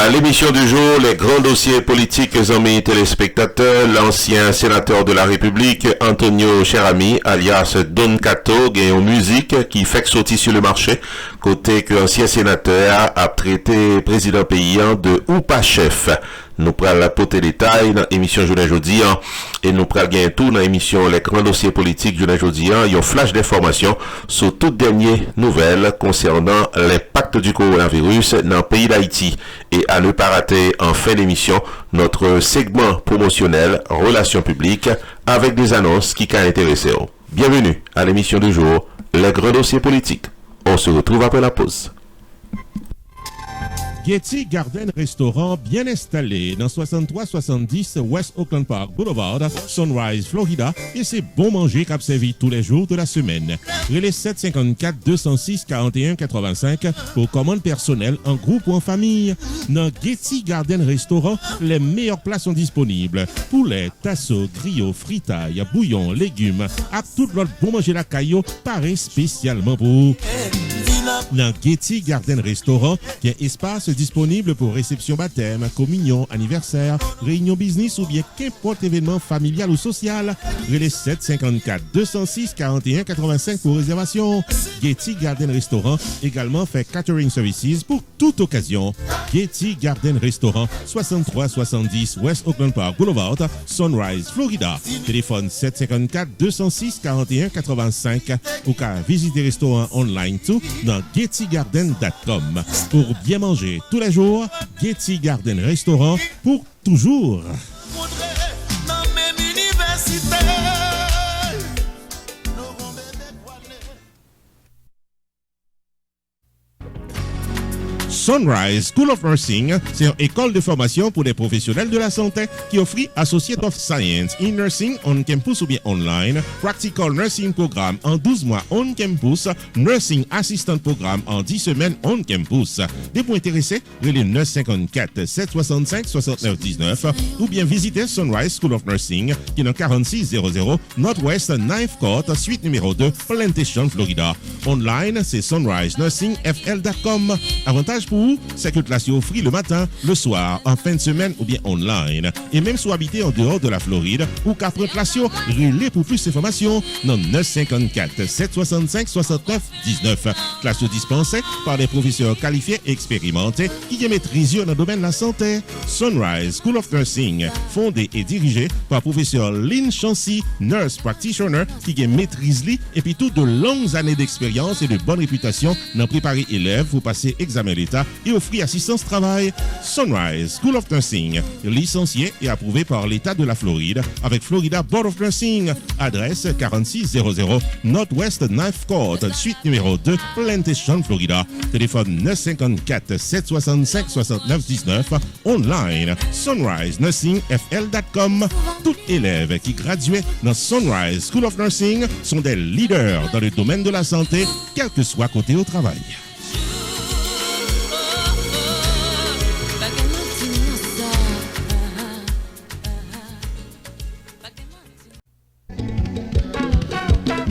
À l'émission du jour, les grands dossiers politiques, amis téléspectateurs, l'ancien sénateur de la République, Antonio Cherami, alias Don Cato, gagne en musique qui fait sortir sur le marché, côté que l'ancien sénateur a traité président paysan de ou pas chef. Nous prenons la pote détail dans l'émission Journée Jeudi et nous prenons gagner tout dans l'émission Les grands dossiers politiques Journée Jeudi. Il y a un flash d'informations sur toutes dernières nouvelles concernant l'impact du coronavirus dans le pays d'Haïti. Et à ne pas rater en fin d'émission notre segment promotionnel Relations publiques avec des annonces qui ont intéressé. Bienvenue à l'émission du jour Les grands dossiers politiques. On se retrouve après la pause. Getty Garden Restaurant bien installé dans 6370 West Oakland Park Boulevard, Sunrise, Florida, et c'est bon manger qu'a servi tous les jours de la semaine. Relais 754 206 41 85 pour commandes personnelles en groupe ou en famille. Dans Getty Garden Restaurant, les meilleures plats sont disponibles. Poulet, tasso, griot, fritaille, bouillon, légumes, à tout l'autre bon manger la caillou, paraît spécialement pour vous. Dans Getty Garden Restaurant, qui est espace disponible pour réception baptême, communion, anniversaire, réunion business ou bien qu'importe événement familial ou social. Relais 754 206 41 85 pour réservation. Getty Garden Restaurant également fait catering services pour toute occasion. Getty Garden Restaurant, 6370 West Oakland Park Boulevard, Sunrise, Florida. Téléphone 754 206 41 85 ou qu'à visiter restaurant online tout dans gettygarden.com. Pour bien manger tous les jours, Getty Garden Restaurant pour toujours. Sunrise School of Nursing, c'est une école de formation pour les professionnels de la santé qui offre Associate of Science in Nursing on campus ou bien online, Practical Nursing Programme en 12 mois on campus, Nursing Assistant Programme en 10 semaines on campus. Des points intéressés, relais 954 765 69 19 ou bien visitez Sunrise School of Nursing qui est dans 4600 Northwest 9th Court, suite numéro 2, Plantation, Florida. Online, c'est sunrisenursingfl.com. Avantage pour vous, c'est que classe est offre le matin, le soir, en fin de semaine ou bien online. Et même si vous habitez en dehors de la Floride ou qu'après classe, relais pour plus d'informations dans 954 765 69 19. Classe dispensée par des professeurs qualifiés et expérimentés qui maîtrisent dans le domaine de la santé. Sunrise School of Nursing, fondé et dirigé par professeur Lynn Chancy, nurse practitioner qui maîtrise et puis toutes de longues années d'expérience et de bonne réputation dans préparer élèves pour passer examen d'État et offrir assistance travail. Sunrise School of Nursing, licencié et approuvé par l'État de la Floride avec Florida Board of Nursing. Adresse 4600 Northwest 9th Court, suite numéro 2, Plantation, Florida. Téléphone 954 765 69 19. Online, sunrisenursingfl.com. Tous élèves qui graduent dans Sunrise School of Nursing sont des leaders dans le domaine de la santé, quel que soit côté au travail.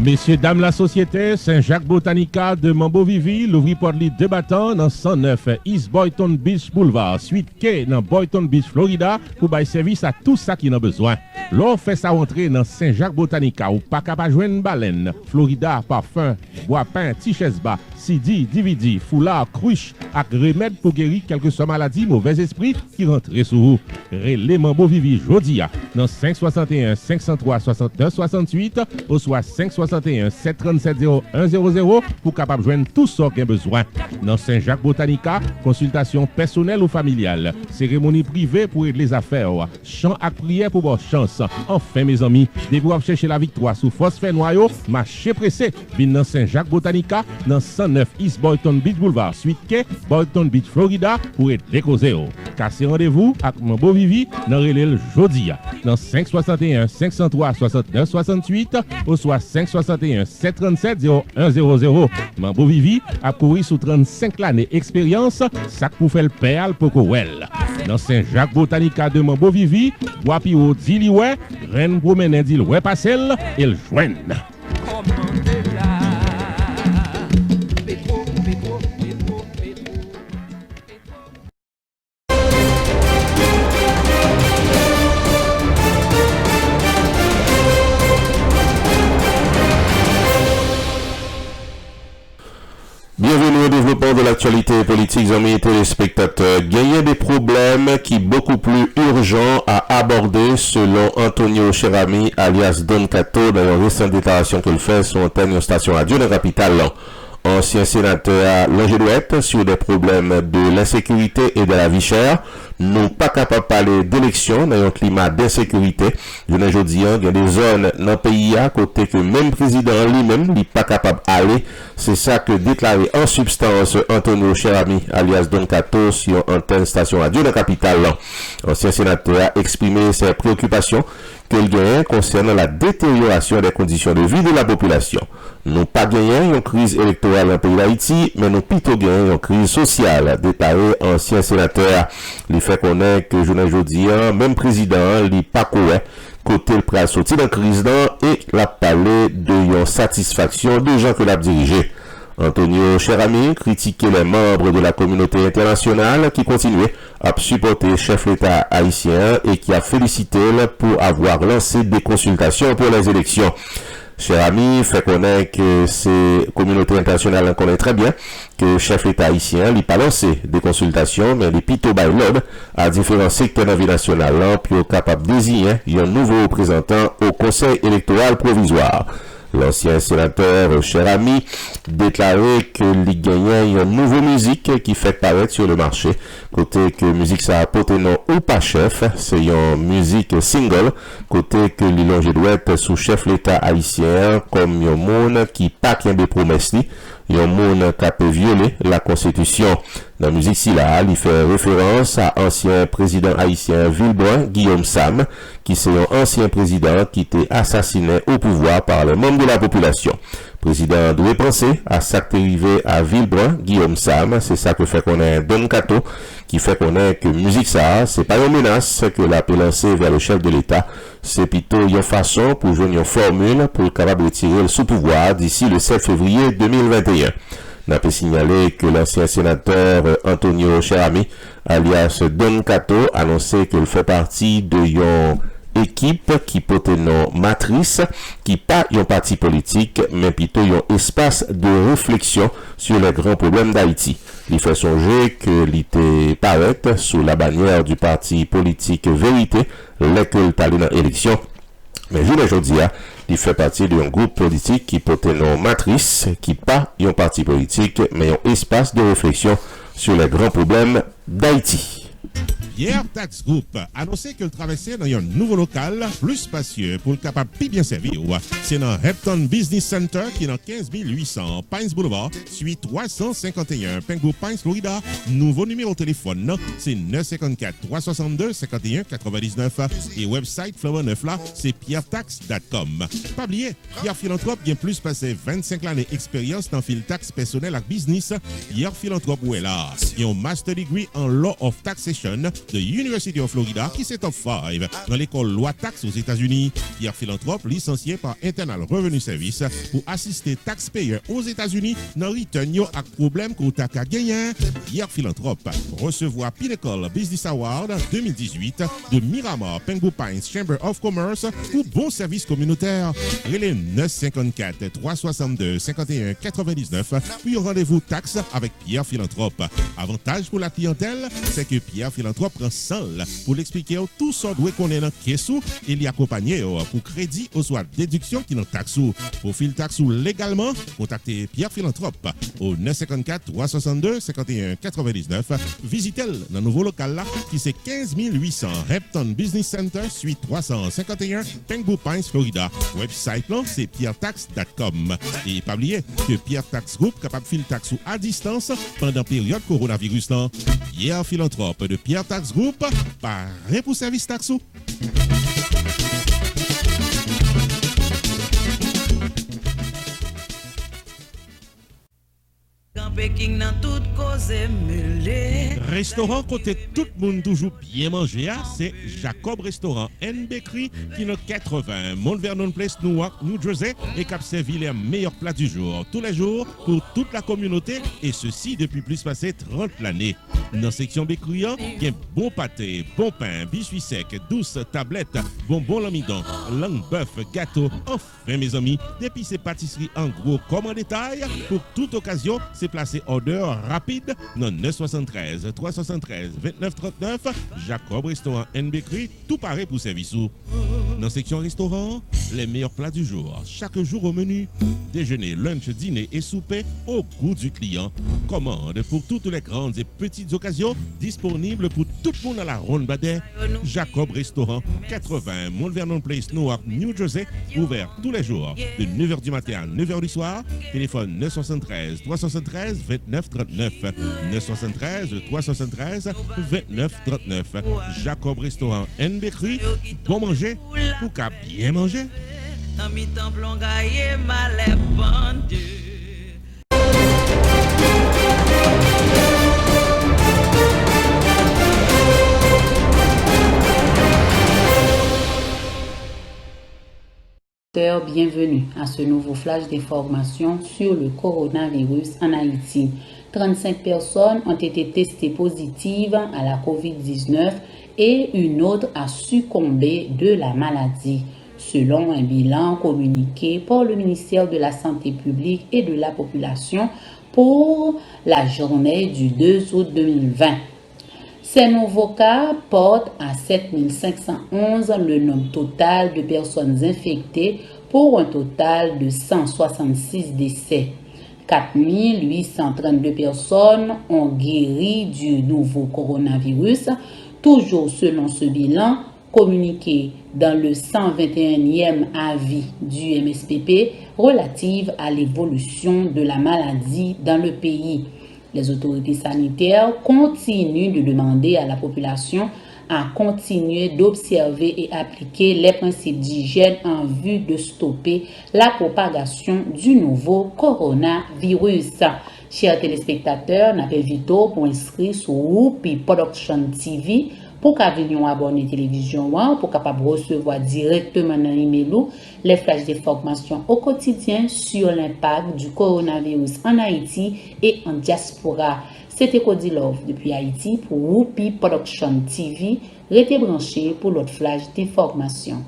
Messieurs, dames, la société Saint-Jacques-Botanica de Mambo-Vivi, l'ouvri pour les deux battants dans 109 East Boynton Beach Boulevard, suite K dans Boynton Beach, Florida, pour bailler service à tout ça qui en a besoin. L'on fait sa rentrée dans Saint-Jacques-Botanica ou pas capable de joindre baleine, Florida, parfum, bois peint, t-shirt bas, CD, DVD, foulard, cruche, avec remède pour guérir quelques maladies, mauvais esprits qui rentrent sous vous. Relais Mambo-Vivi, Jodia, dans 561 503 69 68, ou soit 561 737 0100 pour capable joindre tout ce qui a besoin. Dans Saint-Jacques-Botanica, consultation personnelle ou familiale, cérémonie privée pour aider les affaires, chant à prière pour votre chance. Enfin, mes amis, dès vous chercher la victoire sous phosphore noyau, marché pressé, vin dans Saint-Jacques-Botanica, dans 109 East Boynton Beach Boulevard, suite K, Boynton Beach, Florida, pour être décausé. Cassez rendez-vous avec mon beau Vivi dans Relais Jodia, dans 561 503 69 68, ou soit 561 737 0100. Mambo Vivi a couru sous 35 années expérience, ça pour faire le perle pour Kowel. Dans Saint-Jacques-Botanica de Mambo Vivi, Wapio Diliwe, Ren Promène Diliwe Passel, et le joigne. de l'actualité politique, amis téléspectateurs, il y a des problèmes qui beaucoup plus urgents à aborder selon Antonio Cherami, alias Don Cato, dans une récente déclaration qu'il fait sur une station radio de la capitale. Ancien sénateur Langedouette sur des problèmes de l'insécurité et de la vie chère. Nous pas capables de parler d'élection dans un climat d'insécurité. Je ne dis il y a des zones dans le pays à côté que même président lui-même n'est pas capable d'aller. C'est ça que déclaré en substance Antonio Cherami, alias Don Cato, sur antenne station radio de la capitale. Ancien sénateur a exprimé ses préoccupations qu'il gagne concernant la détérioration des conditions de vie de la population. Nous pas gagné une crise électorale dans le pays d'Haïti, mais nous plutôt gagné une crise sociale, déclaré ancien sénateur. Il fait connaître que je ne dis même président, il pas correct côté le pral sorti de la crise et la parlé de une satisfaction des gens que l'a dirigé. Antonio Cherami critiquait les membres de la communauté internationale qui continuaient à supporter le chef d'État haïtien et qui a félicité pour avoir lancé des consultations pour les élections. Cherami fait connaître que ces communautés internationales connaissent très bien que le chef d'État haïtien n'a pas lancé des consultations, mais les pito by l'ordre à différents secteurs de la vie nationale pour capable de désigner un nouveau représentant au Conseil électoral provisoire. L'ancien sénateur Cherami déclarait que les gagnants une nouvelle musique qui fait paraître sur le marché. Côté que musique ça a porté non ou pas chef, c'est une musique single. Côté que les Langedouette sous chef l'État haïtien comme un monde qui pas qu'un des promesses ni, un monde qui peut violer la Constitution. Dans la musique si là, il fait référence à ancien président haïtien Villebranc Guillaume Sam, qui c'est un ancien président qui était assassiné au pouvoir par les membres de la population. Président doit penser à ça qui est arrivé à Villebranc Guillaume Sam, c'est ça que fait connaître Don Cato, qui fait connaître que musique ça, c'est pas une menace que l'a lancé vers le chef de l'État, c'est plutôt une façon pour jouer une formule pour capable de retirer le sous-pouvoir d'ici le 7 février 2021. N'a pas signalé que l'ancien sénateur Antonio Cherami, alias Don Cato, annoncé qu'il fait partie de une équipe qui porte non matrice, qui pas un parti politique, mais plutôt un espace de réflexion sur les grands problèmes d'Haïti. Il fait songer que l'ité paraît sous la bannière du parti politique Vérité, lequel allé dans l'élection. Mais aujourd'hui, il fait partie d'un groupe politique qui porte non matrice, qui pas un parti politique, mais un espace de réflexion sur les grands problèmes d'Haïti. Pierre Tax Group a annoncé qu'il traversait dans un nouveau local plus spacieux pour le capable de bien servir. C'est dans Hampton Business Center qui est dans 15800 Pines Boulevard, suite 351 Pengu Pines, Florida. Nouveau numéro de téléphone, c'est 954 362 51 99 et website Flower 9 là, c'est pierretax.com. Pas oublier, Pierre Philanthrope vient plus passer 25 ans d'expérience dans le tax personnel et business. Pierre Philanthrope où est là. Il a un master degree en Law of Taxation de University of Florida qui c'est top 5 dans l'école loi taxe aux États-Unis. Pierre Philanthrope, licencié par Internal Revenue Service pour assister taxpayers aux États-Unis dans return yo ak problème qu'on t'a gagné. Pierre Philanthrope recevoir Pinnacle Business Award 2018 de Miramar Pengu Pines Chamber of Commerce pour bon service communautaire. Relais 954 362 51 99 puis rendez-vous taxe avec Pierre Philanthrope. Avantage pour la clientèle, c'est que Pierre Philanthrope prend seul pour l'expliquer tout ce doit qu'on est dans caissou et l'y accompagner pour crédit ou soit déduction qui dans taxou. Pour fil taxou légalement, contactez Pierre Philanthrope au 954 362 51 99. Visitez-le dans le nouveau local là qui c'est 15800 Hampton Business Center suite 351 Pengu Pines, Florida. Website là c'est pierretax.com. Et pas oublier que Pierre Tax Group capable fil taxou à distance pendant période coronavirus là. Pierre Philanthrope de Pierre Tax Group, paré pour service taxo. Restaurant côté tout le monde toujours bien manger, c'est Jacob Restaurant and Bakery qui est 80 Mount Vernon Place, Newark, New Jersey et qui servi les meilleurs plats du jour tous les jours pour toute la communauté et ceci depuis plus passé 30 l'année. Dans la section bakery, il y a bon pâté, bon pain, biscuits secs, douces tablettes, bonbons l'amidon, langue bœuf, gâteau. Enfin mes amis, depuis ces pâtisseries en gros comme en détail, pour toute occasion, c'est placé en order rapide dans 973 373 29 39. Jacob Restaurant and Bakery, tout pareil pour service. Dans section restaurant, les meilleurs plats du jour, chaque jour au menu. Déjeuner, lunch, dîner et souper au goût du client. Commande pour toutes les grandes et petites occasions, disponible pour tout le monde à la Ronde Badet. Jacob Restaurant, 80 Mount Vernon Place, Newark, New Jersey, ouvert tous les jours de 9h du matin à 9h du soir. Téléphone 973 373 29 39. 973 373 29 39. Jacob Restaurant and Bakery, bon manger pour qu'à bien manger. Dans mi temps plongaye malè pendu. Bienvenue à ce nouveau flash d'information sur le coronavirus en Haïti. 35 personnes ont été testées positives à la COVID-19 et une autre a succombé de la maladie, selon un bilan communiqué par le ministère de la Santé publique et de la Population pour la journée du 2 août 2020. Ces nouveaux cas portent à 7511 le nombre total de personnes infectées pour un total de 166 décès. 4832 personnes ont guéri du nouveau coronavirus, toujours selon ce bilan communiqué dans le 121e avis du MSPP relative à l'évolution de la maladie dans le pays. Les autorités sanitaires continuent de demander à la population à continuer d'observer et appliquer les principes d'hygiène en vue de stopper la propagation du nouveau coronavirus. Chers téléspectateurs, nous invitons pour inscrire sur Whoopi Production TV pour qu'à venir abonner télévision pour capable recevoir directement dans l'email les flashs d'information au quotidien sur l'impact du coronavirus en Haïti et en diaspora. C'était Cody Love depuis Haïti pour Whoopi Production TV. Restez branchés pour l'autre flash d'information.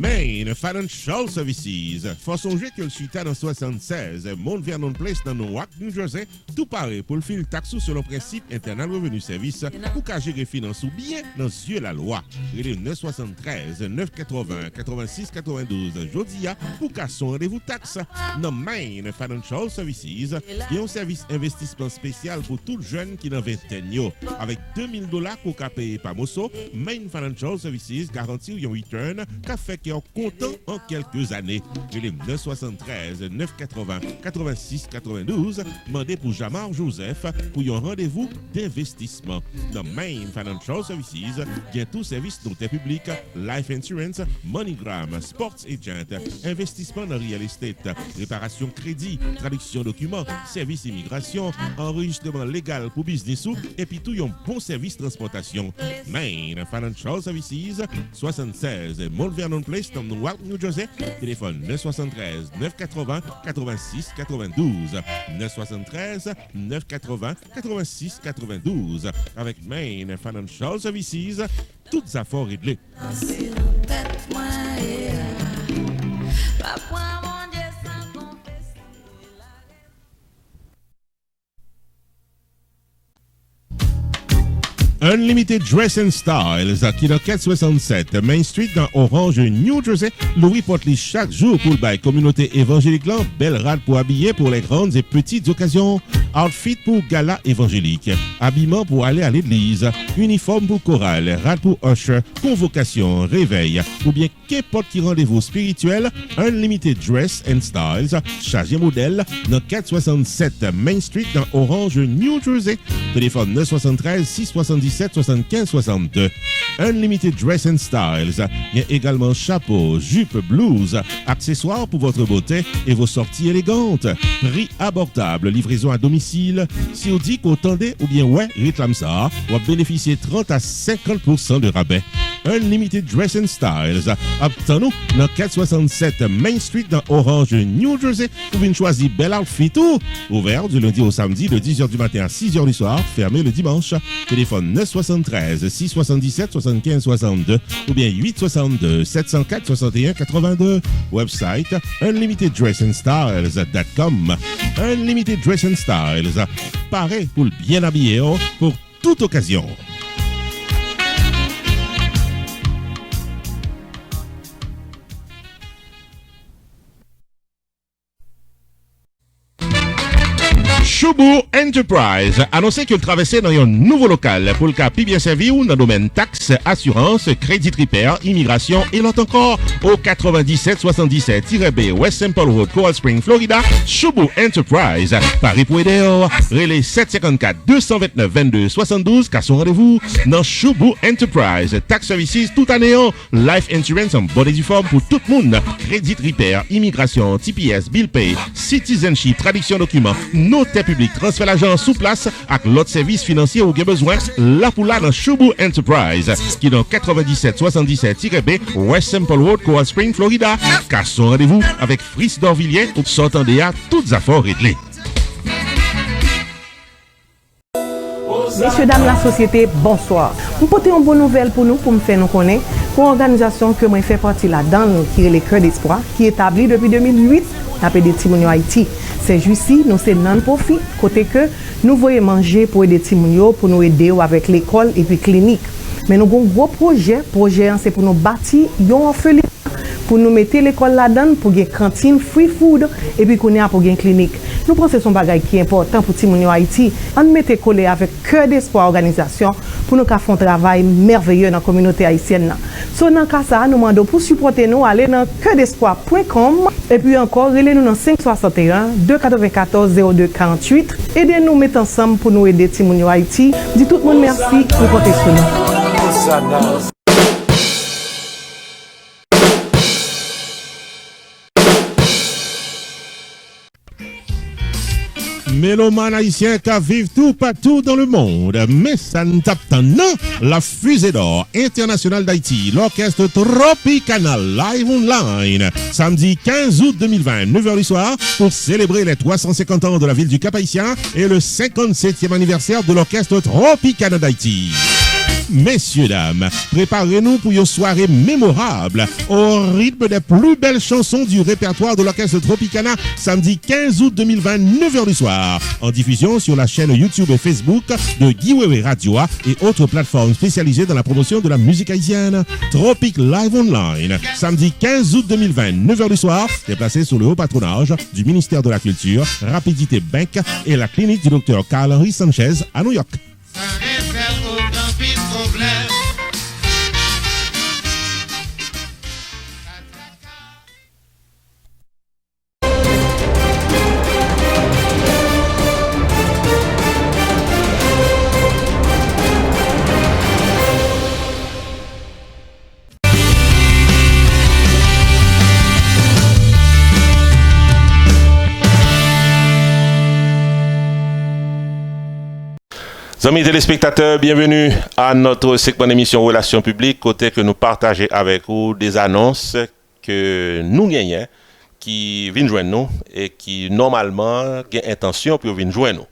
Main Financial Services. Faut songer que le suite dans 76, Mount Vernon Place dans Newark, New Jersey, tout pareil pour le fil taxe sur le principe internal revenu service pour qu'à gérer finance ou bien dans yeux la loi. Il 973 980 86 92 Jodia pour qu'à son rendez-vous taxe. Dans Main Financial Services, il y a un service investissement spécial pour tout jeune qui n'a 20 ans. Avec $2000 pour qu'à payer par Mosso, Main Financial Services garantit un return qu'a fait qui content en quelques années. Il est 973 980 86 92. Demandez pour Jamar Joseph pour un rendez-vous d'investissement. Dans Main Financial Services, il y a tout service d'intérêt public, life insurance, MoneyGram, sports agent, investissement dans real estate, réparation crédit, traduction documents, service immigration, enregistrement légal pour business et puis tout un bon service transportation. Main Financial Services, 76 Mount Vernon Place, dans Newark, New Jersey. Téléphone 973 980 86 92. 973 980 86 92. Avec Main Financial Services, toutes affaires réglées. Unlimited Dress and Styles, qui dans 467 Main Street dans Orange, New Jersey, Louis Portly chaque jour pour la communauté évangélique, belle rade pour habiller pour les grandes et petites occasions, outfit pour gala évangélique, habillement pour aller à l'église, uniforme pour chorale, rade pour usher, convocation, réveil, ou bien qu'importe qui rendez-vous spirituel, Unlimited Dress and Styles, chargé modèle dans 467 Main Street dans Orange, New Jersey. Téléphone 973 677 75 62. Unlimited Dress and Styles. Il y a également chapeau, jupe, blouse, accessoires pour votre beauté et vos sorties élégantes. Prix abordable, livraison à domicile. Si vous dites qu'au tendez ou bien ouais, réclame ça, vous bénéficiez 30 à 50% de rabais. Unlimited Dress and Styles. Obtenons dans 467 Main Street dans Orange, New Jersey, pour venir choisir bel outfit tout. Ouvert du lundi au samedi de 10h du matin à 6h du soir, fermé le dimanche. Téléphone 973 677 75 62 ou bien 862 704 61 82. Website unlimiteddressandstyles.com. Unlimited Dress and Styles. Paré pour le bien habillé pour toute occasion. Choubou Enterprise annoncé qu'il traversait dans un nouveau local pour le cas plus bien servi ou dans le domaine taxes, assurance, crédit repair, immigration et l'autre encore au 9777-B West Simple Road, Coral Spring, Florida. Choubou Enterprise, Paris pour aider, relais 754-229-22-72, car son rendez-vous dans Choubou Enterprise. Tax Services tout année, life insurance en bonne et due forme pour tout le monde, crédit repair, immigration, TPS, bill pay, citizenship, traduction documents, notaire public, transfert l'argent sous place avec l'autre service financier ou bien besoin, là pour là dans Choubou Enterprise, qui est dans 9777-B West Simple Road, Coral Spring, Florida. Car son rendez-vous avec Fritz Dorvilliers, sortant des toutes affaires réglées. Messieurs, dames, la société, bonsoir. Vous portez une bonne nouvelle pour nous, pour me faire nous connaître, pour une organisation que moi fais partie là-dedans, qui est les Cœurs d'Espoir, qui est établie depuis 2008, appelé des Timounio Haïti. C'est juste ici, nous c'est non-profit, côté que nous voyons manger pour aider Timounio, pour nous aider avec l'école et puis clinique. Mais nous avons un gros projet c'est pour nous bâtir un orphelinat, pour nous mettre l'école là-dedans, pour une cantine free food, et puis qu'on ait pour une clinique. Nous pensons que c'est un bagage qui est important pour Timounio Haïti. On mette collé avec Cœur d'Espoir organisation pour nous faire un travail merveilleux dans la communauté haïtienne. So, dans le cas ça, nous demandons pour supporter nous, aller dans cœurdespoir.com et puis encore, relez-nous dans 561 294 02 48. Aidez-nous mettre ensemble pour nous aider Timounio Haïti. Dis tout le monde merci pour compter sur nous. Mélomanes haïtiens qui vivent tout partout dans le monde, mais ça ne tape pas non. La fusée d'or internationale d'Haïti, l'orchestre Tropicana live online, samedi 15 août 2020, 9h du soir, pour célébrer les 350 ans de la ville du Cap-Haïtien et le 57e anniversaire de l'orchestre Tropicana d'Haïti. Messieurs, dames, préparez-nous pour une soirée mémorable au rythme des plus belles chansons du répertoire de l'orchestre Tropicana, samedi 15 août 2020, 9h du soir, en diffusion sur la chaîne YouTube et Facebook de Guy Wewe Radio et autres plateformes spécialisées dans la promotion de la musique haïtienne. Tropic Live Online, samedi 15 août 2020, 9h du soir, déplacé sous le haut patronage du ministère de la Culture, Rapidité Bank et la clinique du docteur Carl-Henri Sanchez à New York. Amis téléspectateurs, bienvenue à notre segment d'émission Relations publiques, côté que nous partageons avec vous des annonces que nous gagnons, qui viennent joindre nous et qui normalement ont intention pour venir joindre nous.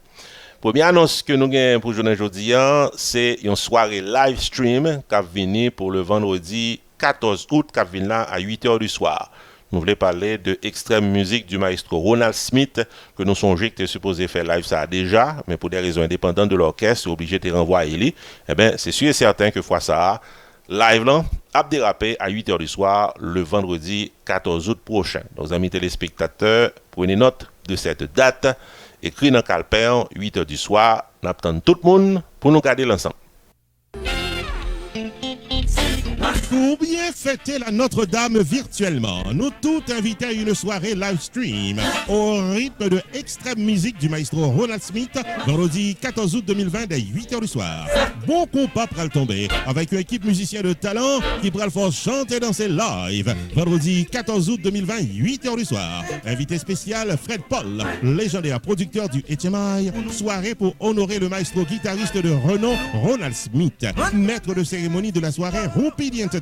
Première annonce que nous gagnons pour aujourd'hui, c'est une soirée live stream qui va venir pour le vendredi 14 août, qui va venir là à 8h du soir. Nous voulons parler de Extrême Musique du maestro Ronald Smith, que nous songeons que tu es supposé faire live ça déjà, mais pour des raisons indépendantes de l'orchestre, obligé de te renvoyer lui. Eh bien, c'est sûr et certain que fois ça, live là, a dérapé à 8h du soir, le vendredi 14 août prochain. Donc, amis téléspectateurs, prenez note de cette date, écrit dans calepin, 8h du soir, nous attendons tout le monde pour nous garder l'ensemble. Pour bien fêter la Notre-Dame virtuellement, nous tous invités à une soirée live stream au rythme de extrême musique du maestro Ronald Smith, vendredi 14 août 2020 dès 8h du soir. Bon compas pral tomber avec une équipe musicien de talent qui pral faire chanter et danser live. Vendredi 14 août 2020, 8h du soir. Invité spécial Fred Paul, légendaire producteur du HMI. Soirée pour honorer le maestro guitariste de renom Ronald Smith, maître de cérémonie de la soirée Rumpy the Entertainer.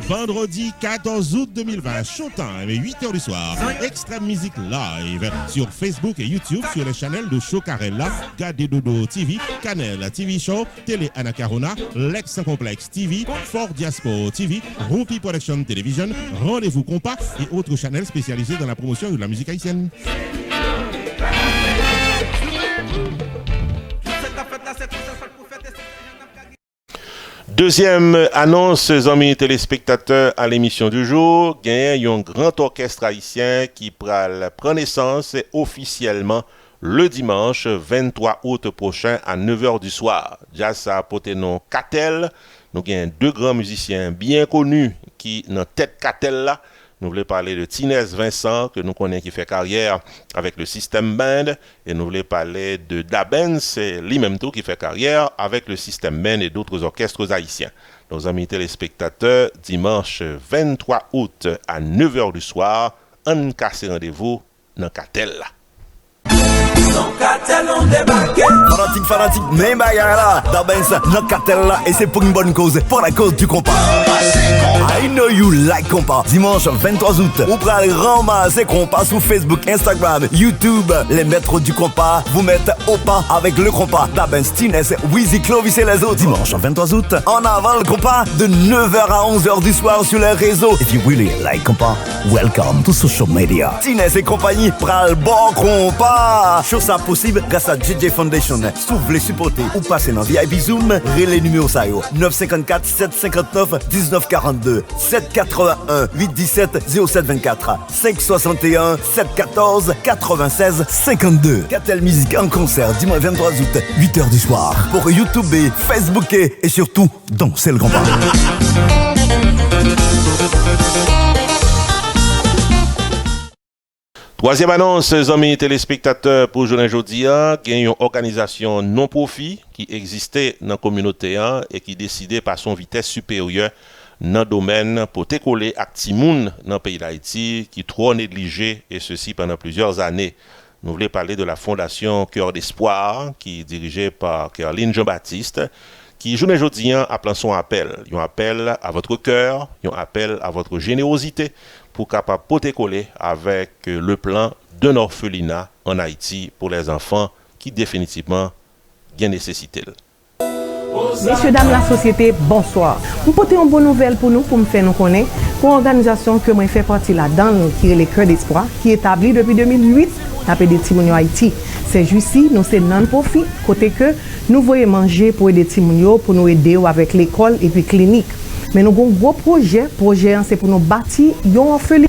Vendredi 14 août 2020, showtime, 8h du soir. Extreme Music Live sur Facebook et YouTube sur les channels de Chocarella, Gade Dodo TV, Canel TV Show, Télé Anacarona, Lex Complex TV, Fort Diaspo TV, Rumpy Production Television, Rendez-vous Compas et autres channels spécialisés dans la promotion de la musique haïtienne. Deuxième annonce, amis téléspectateurs, à l'émission du jour, il y a un grand orchestre haïtien qui prend naissance officiellement le dimanche 23 août prochain à 9h du soir. Déjà, ça a porté nom Catel. Nous avons deux grands musiciens bien connus qui dans tête Catel là. Nous voulons parler de Tinez Vincent, que nous connaissons qui fait carrière avec le System Band. Et nous voulons parler de Daben, c'est lui-même tout qui fait carrière avec le System Band et d'autres orchestres haïtiens. Nos amis téléspectateurs, dimanche 23 août à 9h du soir, on casse rendez-vous dans Catel là. Fanatique, mais bagarre là, Dabens, notre cartel là, et c'est pour une bonne cause, pour la cause du compas. I know you like compas. Dimanche 23 août, vous prenez ramasser compas sur Facebook, Instagram, YouTube. Les maîtres du compas vous mettent au pas avec le compas. Dabens, Tinez, Wheezy, Clovis et les autres. Dimanche 23 août, en avant le compas de 9h à 11h du soir sur les réseaux. If you really like compas, welcome to social media. Tinez et compagnie, pral bon compas. Chose ça possible grâce à JJ Foundation. Si vous voulez supporter ou passer dans VIP Zoom, relais numéro ça yo 954 759 1942 781 817 0724 561 714 96 52. Catel Musique en concert dimanche 23 août 8h du soir pour YouTube, Facebook et surtout danser le grand pas. Troisième annonce, amis téléspectateurs, pour aujourd'hui, il y a une organisation non-profit qui existait dans la communauté et qui décidait par son vitesse supérieure dans le domaine pour décoller avec Timoun dans le pays d'Haïti qui trop négligé et ceci pendant plusieurs années. Nous voulons parler de la fondation Cœur d'Espoir qui est dirigée par Caroline Jean-Baptiste qui aujourd'hui appelle son appel. Un appel à votre cœur, un appel à votre générosité pour capable protécoller avec le plan d'un orphelinat en Haïti pour les enfants qui définitivement ont nécessité. Messieurs, dames, la société, bonsoir. Vous portez une bonne nouvelle pour nous, pour me faire nous connaître, pour une organisation que moi fais partie là-dedans, qui est le Cœur d'Espoir, qui est établi depuis 2008, appelé des Timounio Haïti. C'est juste ici, nous c'est non-profit, côté que nous voyons manger pour aider Timounio, pour nous aider avec l'école et puis clinique. Mais nous avons un gros projet c'est pour nous bâtir un orphelinat,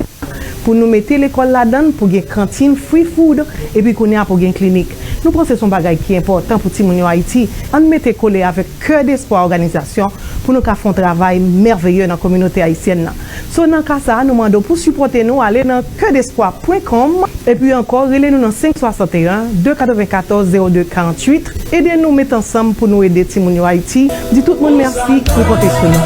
pour nous mettre l'école là-dedans, pour une cantine free food, et puis qu'on ait pour une clinique. Nous pensons que c'est un bagage qui est important pour Timounio Haïti. On mette collé avec Cœur d'Espoir organisation pour nous faire un travail merveilleux dans la communauté haïtienne. So, dans le cas ça, nous demandons pour supporter nous, aller dans cœurdespoir.com et puis encore, relez-nous dans 561 294 02 48. Aidez-nous à mettre ensemble pour nous aider Timounio Haïti. Dis tout le monde merci pour compter sur nous.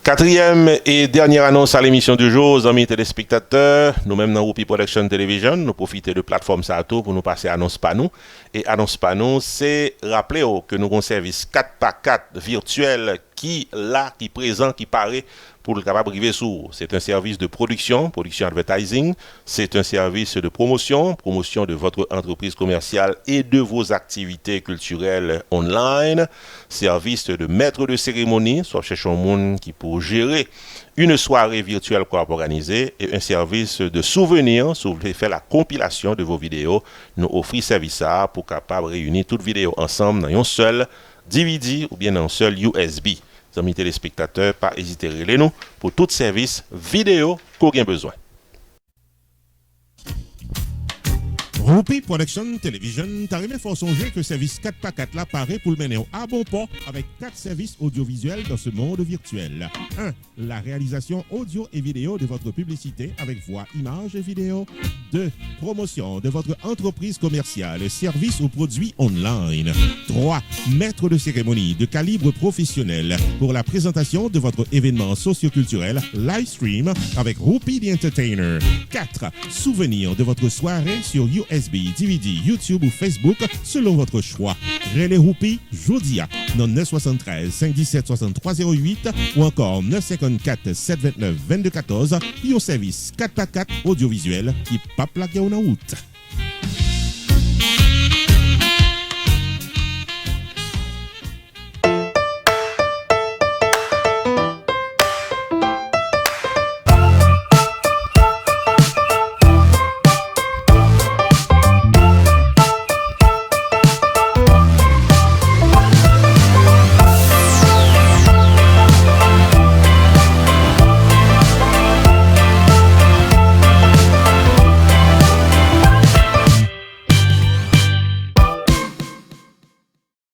Quatrième et dernière annonce à l'émission du jour, amis téléspectateurs, nous-mêmes dans Rumpy Production Television, nous profitons de plateforme Sato pour nous passer annonce panou. Et annonce panou, c'est rappeler que nous avons un service 4x4 virtuel qui là, qui présent, qui paraît pour le capable privé sous. C'est un service de production advertising, c'est un service de promotion de votre entreprise commerciale et de vos activités culturelles online, service de maître de cérémonie, soit chercher un monde qui pour gérer une soirée virtuelle qu'on a organisée et un service de souvenirs, si vous voulez faire la compilation de vos vidéos, nous offrons service ça pour capable réunir toutes vidéos ensemble dans un seul DVD ou bien dans un seul USB. Amis téléspectateurs, pas hésiter à relais nous pour tout service vidéo qu'on a besoin. Roupi Production Television t'a remis fort songer que service 4x4 là paraît pour le mener à bon port avec 4 services audiovisuels dans ce monde virtuel. 1. La réalisation audio et vidéo de votre publicité avec voix, images et vidéo. 2. Promotion de votre entreprise commerciale, services ou produits online. 3. Maître de cérémonie de calibre professionnel pour la présentation de votre événement socioculturel live stream avec Roupi the Entertainer. 4. Souvenir de votre soirée sur USB, DVD, YouTube ou Facebook selon votre choix. Relais Roupi, Jodia, non 973 517 6308 ou encore 954 729 2214 et au service 4x4 audiovisuel qui pas plaqué en route.